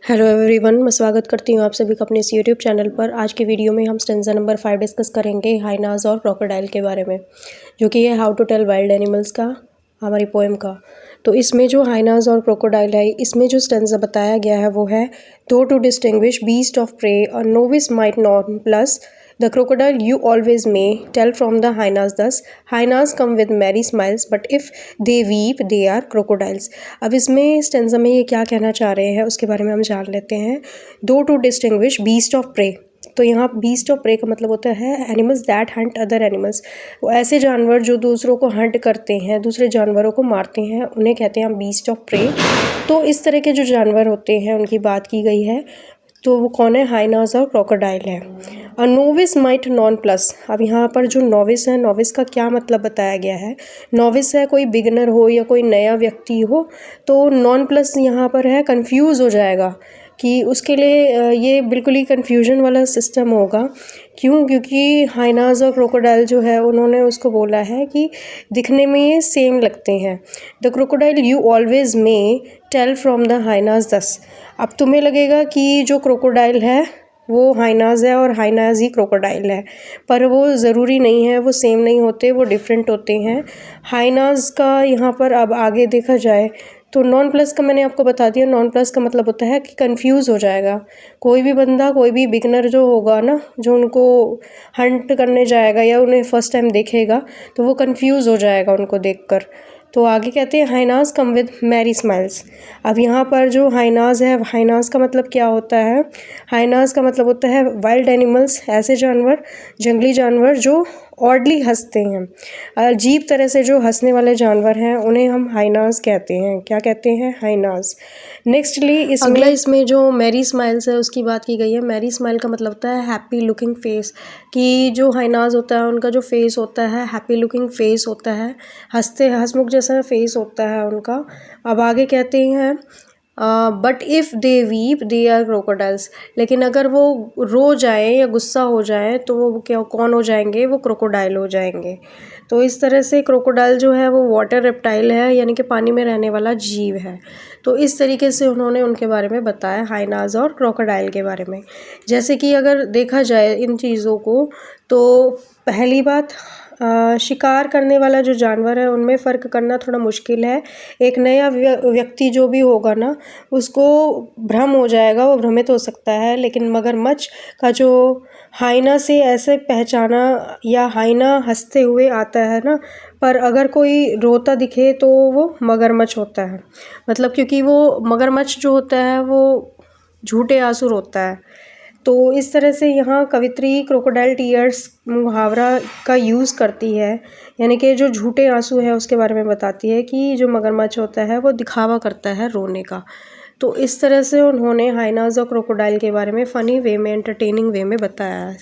Hello everyone, मैं स्वागत करती हूँ आप सभी का अपने इस यूट्यूब चैनल पर। आज की वीडियो में हम स्टेंजा नंबर 5 डिस्कस करेंगे हाइनाज और क्रोकोडाइल के बारे में, जो कि है how to tell wild animals का हमारी पोएम का। तो इसमें जो हाइनाज और क्रोकोडाइल है, इसमें जो स्टेंजा बताया गया है वो है though to distinguish beast of prey a novice might nonplus The crocodile you always may tell from the hyenas thus. Hyenas come with merry smiles, but if they weep, they are crocodiles. अब इसमें stanza में ये क्या कहना चाह रहे हैं उसके बारे में हम जान लेते हैं। Though to distinguish beast of prey, तो यहाँ बीस्ट ऑफ प्रे का मतलब होता है animals that hunt other animals. वो ऐसे जानवर जो दूसरों को हंट करते हैं, दूसरे जानवरों को मारते हैं, उन्हें कहते हैं हम बीस्ट ऑफ प्रे। तो इस तरह के जो जानवर होते हैं उनकी बात की गई है। तो वो कौन है? हाइनाज और क्रोकोडाइल है। अ नोविस माइट नॉन प्लस। अब यहाँ पर जो नोविस है, नोविस का क्या मतलब बताया गया है? नोविस है कोई बिगनर हो या कोई नया व्यक्ति हो, तो नॉन प्लस यहाँ पर है कंफ्यूज हो जाएगा कि उसके लिए ये बिल्कुल ही कन्फ्यूजन वाला सिस्टम होगा। क्यों? क्योंकि हाइनाज और क्रोकोडाइल जो है उन्होंने उसको बोला है कि दिखने में ये सेम लगते हैं। The crocodile you always may tell from the hyenas thus. अब तुम्हें लगेगा कि जो क्रोकोडाइल है वो हाइनाज है और हाइनाज ही क्रोकोडाइल है, पर वो ज़रूरी नहीं है, वो सेम नहीं होते, वो डिफरेंट होते हैं। हाइनाज का यहाँ पर अब आगे देखा जाए तो नॉन प्लस का मैंने आपको बता दिया। नॉन प्लस का मतलब होता है कि कंफ्यूज हो जाएगा कोई भी बंदा, कोई भी बिगनर जो होगा ना, जो उनको हंट करने जाएगा या उन्हें फर्स्ट टाइम देखेगा तो वो कंफ्यूज हो जाएगा उनको देखकर। तो आगे कहते हैं hyenas come with merry smiles. अब यहाँ पर जो हाइनाज है, हाइनाज का मतलब क्या होता है? हाइनाज का मतलब होता है वाइल्ड एनिमल्स, ऐसे जानवर, जंगली जानवर जो ऑडली हंसते हैं, अजीब तरह से जो हंसने वाले जानवर हैं उन्हें हम हाइनाज कहते हैं। क्या कहते हैं? हाइनाज। नेक्स्टली इसमें जो मैरी स्माइल्स है उसकी बात की गई है। मैरी स्माइल का मतलब होता है हैप्पी लुकिंग फेस, कि जो हाइनाज होता है उनका जो फेस होता है हैप्पी लुकिंग फेस होता है, हंसमुख जैसा फेस होता है उनका। अब आगे कहते हैं but if they weep they are crocodiles. लेकिन अगर वो रो जाए या गुस्सा हो जाए तो वो क्या, कौन हो जाएंगे? वो क्रोकोडाइल हो जाएंगे। तो इस तरह से क्रोकोडाइल जो है वो वाटर रेप्टाइल है, यानी कि पानी में रहने वाला जीव है। तो इस तरीके से उन्होंने उनके बारे में बताया, हाइनाज और क्रोकोडाइल के बारे में। जैसे कि अगर देखा जाए इन चीज़ों को, तो पहली बात, शिकार करने वाला जो जानवर है उनमें फ़र्क करना थोड़ा मुश्किल है। एक नया व्यक्ति जो भी होगा ना, उसको भ्रम हो जाएगा, वो भ्रमित हो सकता है। लेकिन मगरमच्छ का जो हाइना से ऐसे पहचाना, या हाइना हंसते हुए आता है ना, पर अगर कोई रोता दिखे तो वो मगरमच्छ होता है। मतलब क्योंकि वो मगरमच्छ जो होता है वो झूठे आंसू रोता है। तो इस तरह से यहाँ कवित्री क्रोकोडाइल टीयर्स मुहावरा का यूज़ करती है, यानी कि जो झूठे आंसू है उसके बारे में बताती है कि जो मगरमच्छ होता है वो दिखावा करता है रोने का। तो इस तरह से उन्होंने हाइनाज और क्रोकोडाइल के बारे में फ़नी वे में, एंटरटेनिंग वे में बताया है।